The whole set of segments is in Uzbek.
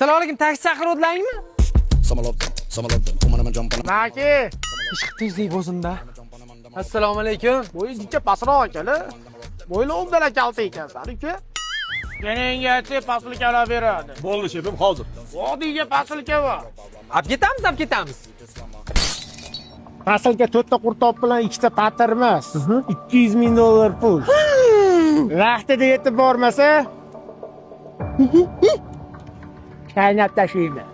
Assalomu alaykum, taksi chaqiruvdilaringmi? Naki, Ish qildingiz o'zimda. Assalomu alaykum. bo'yincha pastroq akala. Bo'yli o'mdala kalta ekansan, uka. Meninggacha paslika olib beradi. Bo'ldi shefim, hozir. Vodiyga paslika bor. Olib ketamiz. Paslika 4 ta qurtoq bilan 2 ta patir emas. 200 ming dollar pul. Vaqtida yetib bormasa, qaynab tashlayman.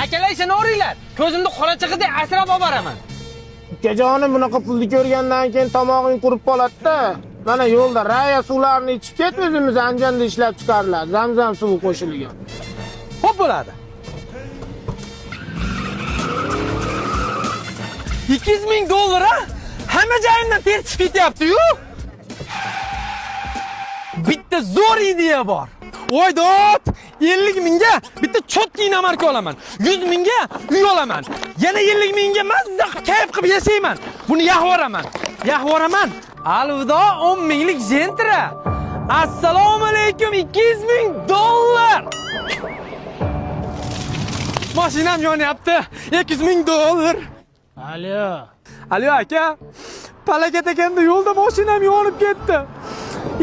Akalar ishini o'ringlar. Ko'zimni qora chiqidek asrab olib boraman. Ukajonim bunaqa pulni ko'rgandan keyin tomog'ing qurib qoladi-da. Mana yo'lda raya suvlarini ichib ket, o'zimiz Andijonda ishlab chiqariladi. Zamzam suvi qo'shilgan. Xo'p bo'ladi. 200 ming dollar ha? Hamma joyimdan ter chiqib ketyapti-yu. Bitta zo'r ideya bor. Voydot! 50 mingga bitta cho'tki marka olaman. 100 mingga uy olaman. Yana 50 mingga mazza kayf qilib yashayman. Buni yahvoraman. Alvido 10 minglik Gentra. Assalomu alaykum 200 ming dollar. Mashinam yonyapti. 200 ming dollar. Alo aka. Palakat ekanda yo'lda mashinam yonib ketdi.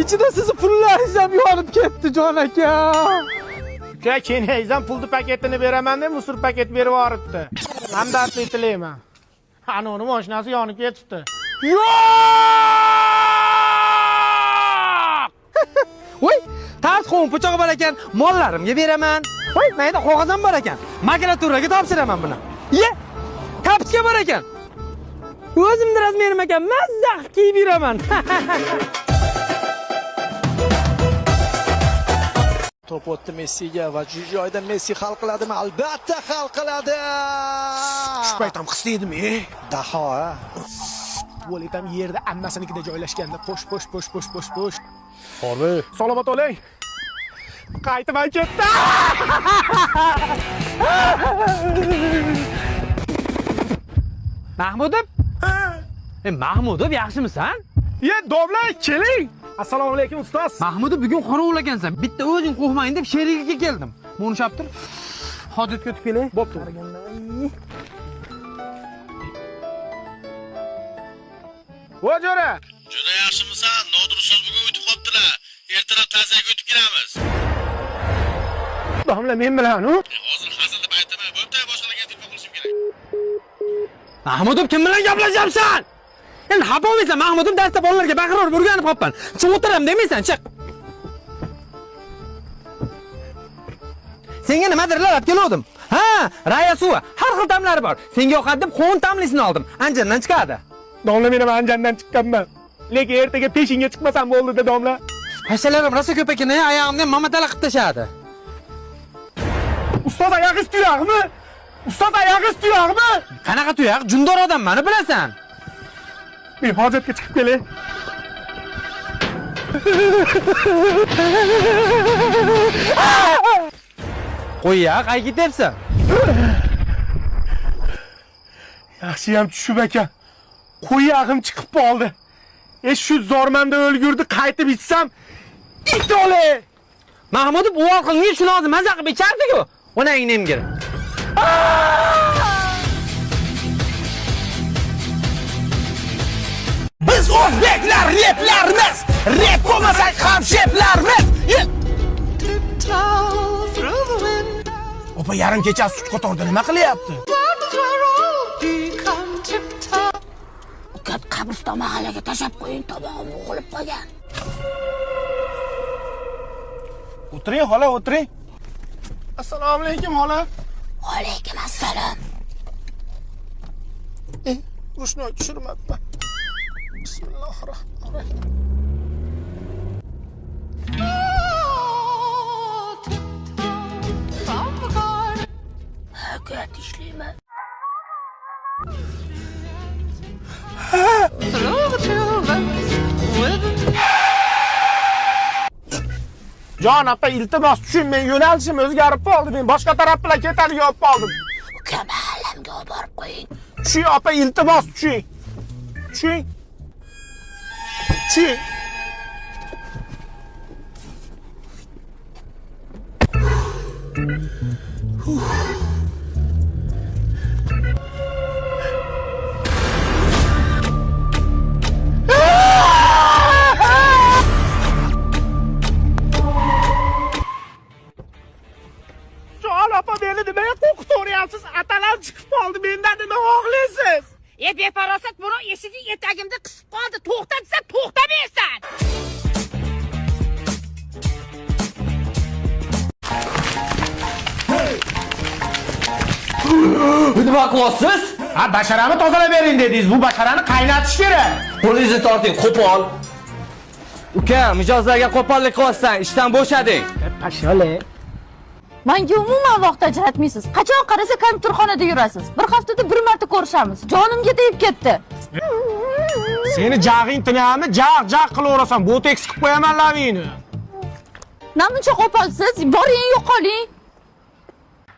İçinde sizi pullaringiz ham yonib ketdi jon aka. Uka, kenayzam pulni paketini beraman deb musor paket berib yuboribdi. Hamdardlik tilayman. Ana uni mashinasi yonib ketibdi. Yo'q! Voy, tas qo'm po'chog'i bor ekan, mollarimga beraman. Voy, mayda qog'oz ham bor ekan. Makulaturaga topshiraman buni. Ye, kapsga bor ekan. O'zimning razmerim ekan, mazza kiyib yuraman. Top o'tdi Messiga va joyda Messi hal qiladimi? Albatta hal qiladi. Shpaytam xislaydim, Daho, ha. Bo'letam yerda ammasinikida joylashganda po'sh. Horbi. Salomat bo'ling. Qaytib ketdi. Mahmudov? Mahmudov, yaxshimisan? Domla, keling. Assalomu alaykum ustoz. Mahmudov, bugun qorovul bitta o'zing qo'rqmang deb sherigiga keldim. Buni shaptir. Hojatga o'tib kelay. Bo'pti. Vo'jora. Juda yaxshimisan? Nodir ustoz bugun o'tib qoptilar. Ertalab tazaga o'tib kelamiz. Domla men bilan, Hozir hazil deb aytaman. Bo'pti, boshqalarga telefon qilishim kerak. Mahmudov, kim bilan gaplashyapsan? Endi xafa bo'lmaysan, Mahmudov darsda bolalarga baqirib o'rganib qolibman. Chiq o'tiram demaysan, chiq. Senga nimadir olib keldim. Ha, raya suvi, har xil ta'mlari bor. Senga yoqadi deb qovun ta'mlisini oldim. Anjandan chiqadi. Domla men ham Anjandan chiqqanman. Lekin ertaga peshinga chiqmasam bo'ldi-da, domla. Hashalarim rosa ko'p ekan, oyog'imni mamatala qilib tashadi. Ustoz oyog'i tuyog'mi? Ustoz oyog'i tuyog'mi? Qanaqa tuyoq? Jundor odamman, bilasan. Men hojatga chiqib kelay. Qo'y-ya, qayga ketyapsan? Yaxshi ham tushib ekan. Qo'yog'im chiqib qoldi. Shu zormanda o'lgurdi, qaytib ichsam, it o'lay. Mahmudov, u orqangga shuni hozir mazza qilib ichardi-ku. Onang nemgir. Biz o'zbeklar replarimiz. Rep bo'lmasak ham sheplarimiz. Opa yarim kechasi sut qatorda nima qilyapti? Ukat qabriston mahallaga tashab qo'ying, tomog'im o'g'ilib qolgan. O'tiring, xola, o'tiring. Assalomu alaykum, xola. Va alaykum assalom. Rushnoy tushirmabman. Bismillahirrohmanirrohim. Ukat ishlayman. Jon opa, iltimos tushun, men yo'nalishim o'zgarib qoldi. Men boshqa taraf bilan ketadigan olib qoldim. Uka, mahallamga olib borib qo'ying. Tushing opa, iltimos tushing. Tushing. Jon opa meni nimaga qo'rqitaveryapsiz? Atalam chiqib qoldi, mendan nima xohlaysiz? Befarosat buni eshigi etagimda qisib qoldi. To'xta desa to'xtamaysan. Nima qilyapsiz? Ha, basharani tozalab bering dedingiz. Bu basharani qaynatish kerak. Qo'lingizni torting, qo'pol. Uka, mijozlarga qo'pollik qilyapsan, ishdan bo'shading. Pashale. Menga umuman vaqt ajratmaysiz. Qachon qarasa kompyuterxonada yurasiz. Bir haftada bir marta ko'rishamiz. Jonimga tegib ketdi. Seni jag'ing tinami? Jag qilaverasan. Botoks qilib qo'yaman lavingni. Namuncha qo'polsiz? Boring, yo'qoling.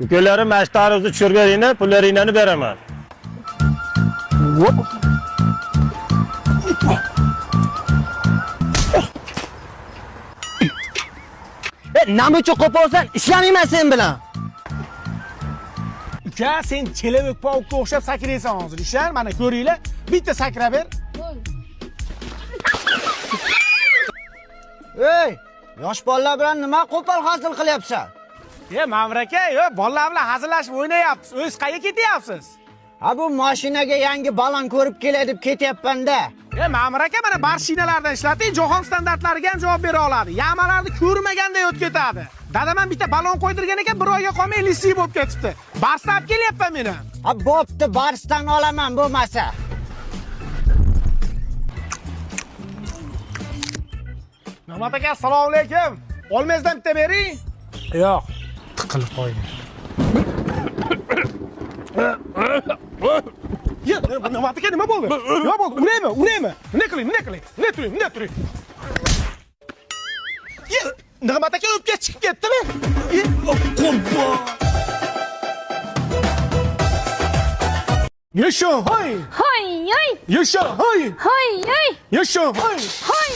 Ukalarim mashtaringizni tushirganingni pullaringni beraman. Nima uchun qo'polsan? Ishlamayman sen bilan. Uka, sen chelevik pavukka o'xshab sakraysan hozir. Ishlar, mana ko'ringlar. Bitta sakrab ber. Ey, yosh bolalar bilan nima qo'pol hazil qilyapsan? Ma'mur aka, bolalar bilan hazillashib o'ynayapsiz. O'z qayerga ketyapsiz? Ha, bu mashinaga yangi balon ko'rib kelay deb ketyapman-da. Ma'mur aka, mana barshinalardan ishlating, jahon standartlariga ham javob bera oladi. Yamalarni ko'rmaganday o'tib ketadi. Dadaman bitta balon qo'ydirgan ekan, bir oyga qolmay lisi bo'lib ketibdi. Barsdan olib kelyapman meni. Ha, bo'pti, barsdan olaman bo'lmasa. Nahmat aka, assalomu alaykum. Olmazdan bitta bering. Yo'q, tiqilib qo'ydi. Nahmat aka, nima bo'ldi? Nima bo'ldi? Uraymi? Nima qiling? Nima turing? Nahmat aka o'pka chiqib ketdimi? Qo'rqma. Yasho, hoy! Hoy, hoy, Yasho, hoy! hoy, hoy, Yasho, hoy! hoy.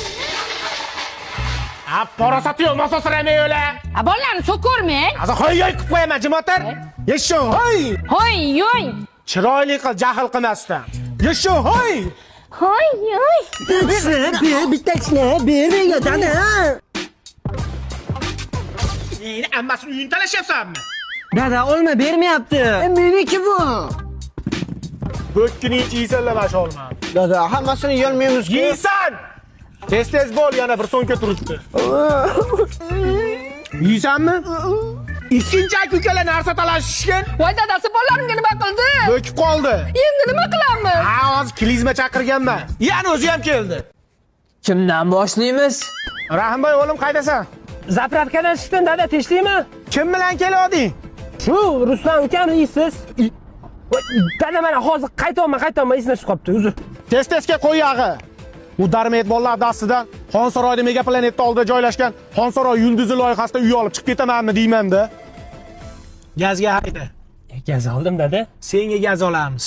Parasati yo'q, masosramay o'la. Bolalarni so'kormang. Hozir hoy-hoy qilib qo'yaman, jimotar. Yasho, hoy! Hoy, hoy. Chiroyli qil, jahl qilmasdan. Yasho, hoy! Hoy, hoy. Bittasini ber menga, dada. Meni ammasini uyini talashyapsanmi? Dada, olma bermayapti. Meniki bu. Bo'kkini yeysanlar mana olma. Dada, hammasini yeyolmaymiz-ku. Yeysan! Tez bo'l, yana bir so'mga turibdi. Yeysanmi? Ikkinchi aka-ukalar narsa talashishgan. Voy dadasi bolalarimga nima qildi? Bo'kib qoldi. Endi nima qilamiz? Ha, hozir klizma chaqirganman. Yana o'zi ham keldi. Kimdan boshlaymiz? Rahimboy, o'g'lim qaydasan? Zapravkadan chiqdim dada, tinchlikmi? Kim bilan kelding? Shu Ruslan ukam deysiz. Dada mana hozir qaytolmay esdan chiqib qolibdi, uzr. Tez-tezga qo'y yog'i. Bu darmet bolalar dastidan Xonsaroyda megaplanetda oldida joylashgan Xonsaroy yulduzi loyihasida uy olib chiqib ketamanmi deyman-da. Gazga hayda. Gaz oldim dada. Senga gaz olamiz.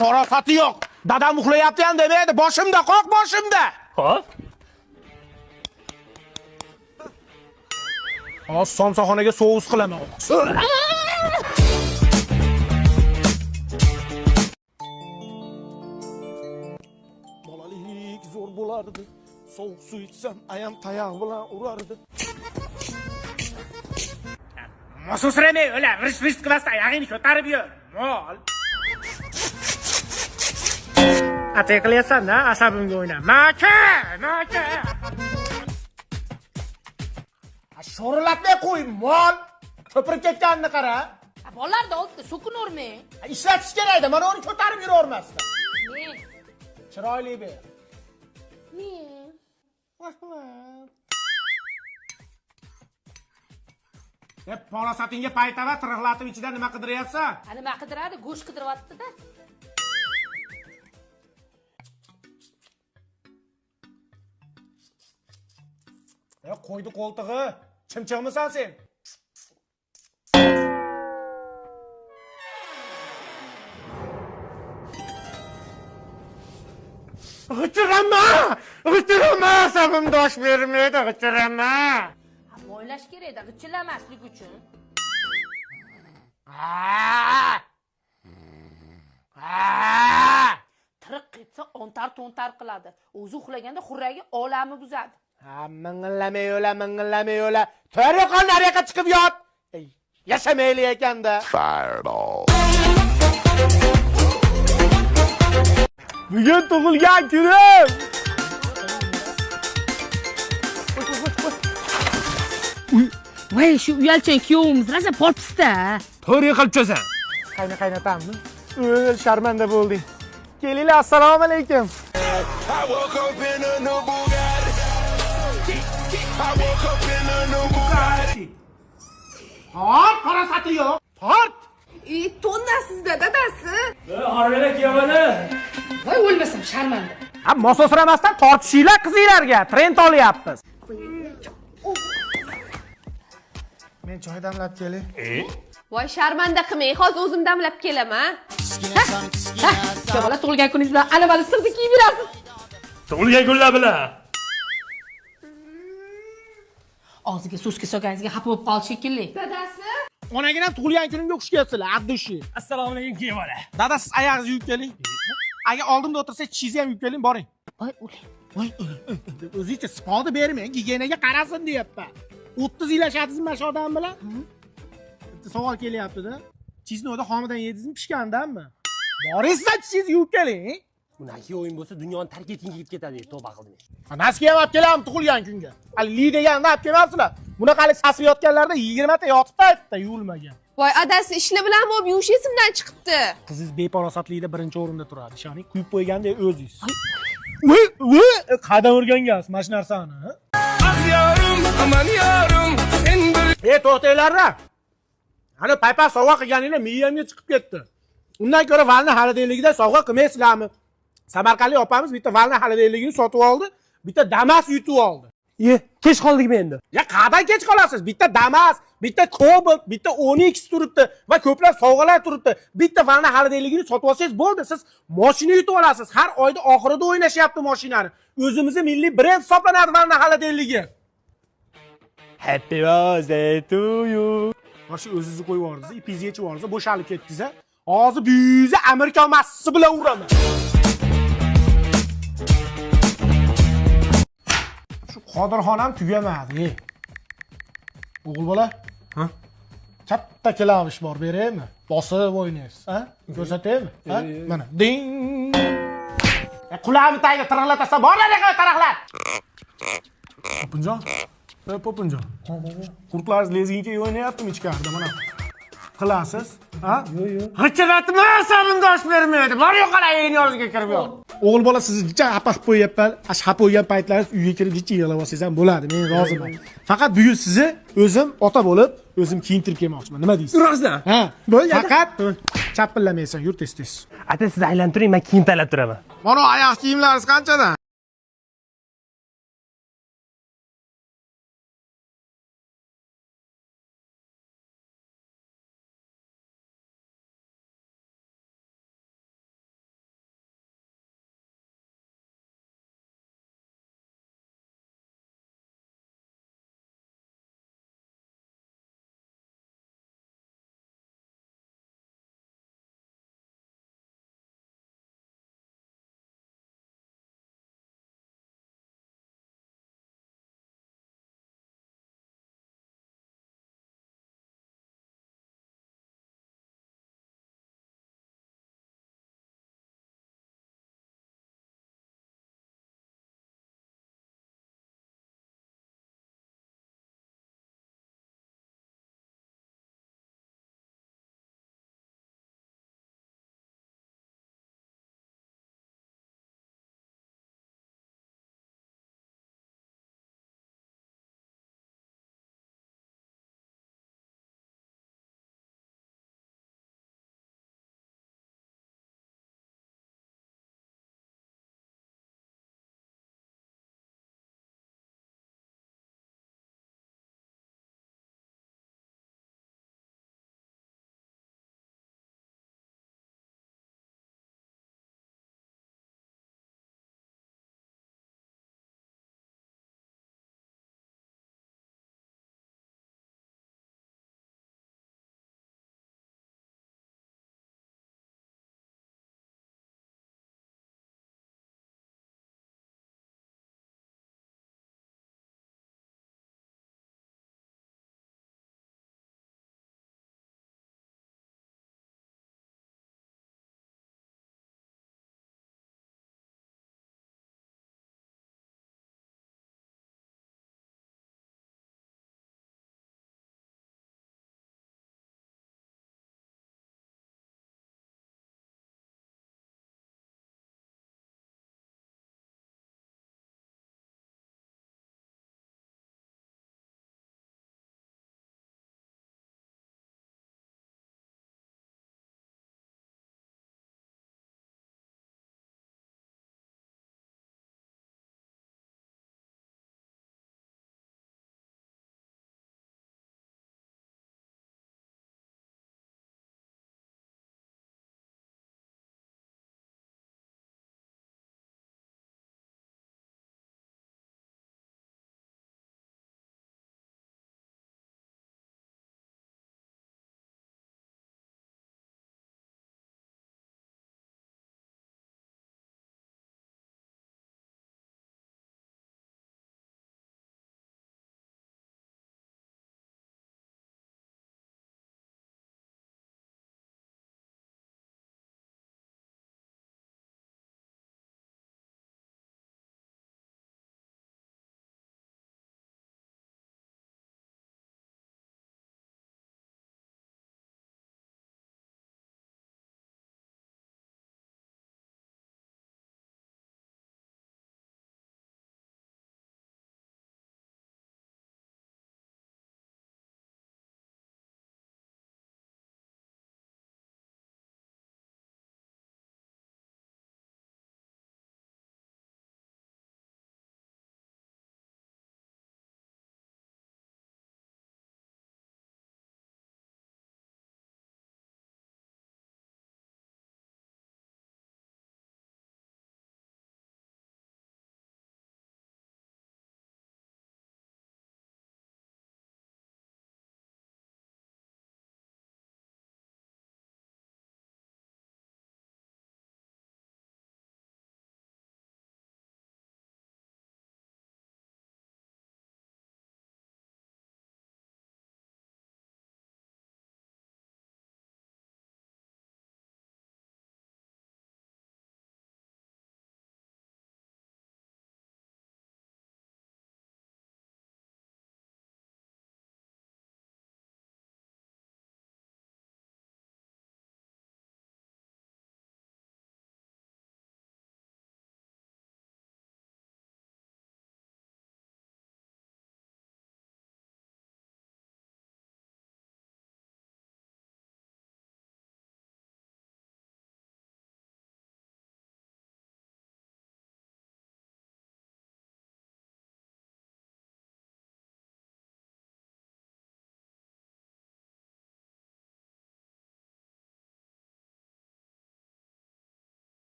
Parasati yo'q. Dadam uxlayapti ham demaydi. Boshimda qoq, boshimda. Xo'p. Hozir somsaxonaga sous qilaman. Bolalik zo'r bo'lardi. Sovuq suv ichsam, ayam tayoq bilan urardi. Masosramay, o'la, rish-rish qilmasdan ayog'ingni ko'tarib yur. Mol. Atay qilyapsan-da, asabimga o'ynab. Maka! Sho'rlatmay qo'y, mol. Ko'pirib ketganini qara. Bolalarni oldida so'kinavermang. Ishlatish kerak-da, mana uni ko'tarib yuravermasdan. Men. Chiroyli ber. Men. Porosatingga paytava tiriqlatib ichida nima qidiryapsan? Nima qidiradi? Go'sht qidiryapti-da. Qo'ydi qo'ltig'i. Chimchiqmisan sen? G'ijirama! Asabim dosh bermaydi, g'ijirama! O'ylash kerak-da, g'ichillamaslik uchun. Tiriq ketsa ontar-to'ntar qiladi. O'zi uxlaganda xurragi olami buzadi. Ha, mingillamay o'la. To'g'ri qol nariga chiqib yot. Yashamayli ekanda. Bugun tug'ilgan kunim. Voy, shu uyalchan kuyovimiz rosa polpista. To'g'ri qilib cho'san. Qaynatammi? Sharmanda bo'lding. Kelinglar, assalomu alaykum. Tort, parasati yo'q. Tort. Tonnasizda dadasi. Orada kiyovani. Voy, o'lmasam sharmanda. Ha, mososramasdan tortishinglar qizinglarga. Trend olyapmiz. Men choy damlab kelay. Voy, sharmanda qilmang, hozir o'zim damlab kelaman. Bola tug'ilgan kuningiz bilan ana mana sirni kiyib yurasiz. Tug'ilgan kunlar bilan. Og'ziga so'zga solganingizga xafa bo'lib qoldi shekilli. Dadasi. Onagina ham tug'ilgan kunimga xush kelibsizlar, addushi. Assalomu alaykum kiyovani. Dada, siz oyog'ingizni yuvib keling. Agar oldimda o'tirsangiz, chishingizni ham yuvib keling, boring. Voy, o'ling. Voy, o'zingizcha sipovni bermang, gigiyenaga qarasin deyapman. 30 yil yashadingizmi mana shu odam bilan? Bitta savol kelyapti-da. Chisnovda xomidan yedingizmi, pishgandanmi? Boringizda chishingizni yuvib keling. Bunaqa o'yin bo'lsa dunyoni tark etganga ketib ketadi, tavba qildim. Nasiga ham olib kelamiz tug'ilgan kunga. Hali li deganda olib kelmabsizlar. Bunaqalik sasiyotganlarda 20 ta yotibdi aytdi, yuvilmagan. Voy, adasi ishli bilan bo'lib yuvish esimdan chiqibdi. Qizingiz beparosatlikda birinchi o'rinda turadi. Ishoning, quyib qo'yganda o'zingiz. Voy, qadam urgangansiz mana shu narsani. Aman yorim, sen To'xtanglar-da. Hali paypal sovg'a qilganinglar miyamga chiqib ketdi. Undan ko'ra valni xolodilligida sovg'a qilmaysizlarmi? Samarqandlik opamiz bitta valni xolodilligini sotib oldi, bitta Damas yutib oldi. kech qoldikmi endi? Ya qanday kech qolasiz? Bitta Damas, bitta Cobalt, bitta Onyx turibdi va ko'plab sovg'alar turibdi. Bitta valni xolodilligini sotib olsangiz bo'ldi, siz mashina yutib olasiz. Har oyda oxirida o'ynashyapti mashinani. O'zimizning milliy brend hisoblanadi valni xolodilligi. Happy birthday to you. Mana shu o'zingizni qo'yib yubordingiz, ipingizni yechib yubordingiz, bo'shalib ketdingiz. Hozir buyingizni Amerika massasi bilan uraman. Shu Qodirxon ham tugamadi. O'g'il bola? Ha? Katta klavish bor, beraymi? Bosib o'ynaysiz, ha? Ko'rsataymi? Ha? Mana. Ding. Qulog'imni tagiga taraqlatasan, borlar yo'q, taraqlat. Popinjon. Popinjon. Qurtlaringiz lezginga o'ynayaptimi ichkarida mana? Qilasiz? Ha? Yo'q. G'ichiratma, sarindosh bermaydi. Bor yo'q, qarang, yozga kirib yo'q. O'g'il bola sizni jicha apaq qo'yapman. Ashqa qo'ygan paytlaringiz uyga kirib jicha yig'lab olsangiz ham bo'ladi. Men roziman. Faqat bugun sizni o'zim ota bo'lib, o'zim kiyintirib kelmoqchiman. Nima deysiz? Rostdan. Ha. Faqat chapillamaysan, yur tez-tez. Ata siz aylantiring, men kiyim tanlab turaman. Mana oyoq kiyimlaringiz qanchadan?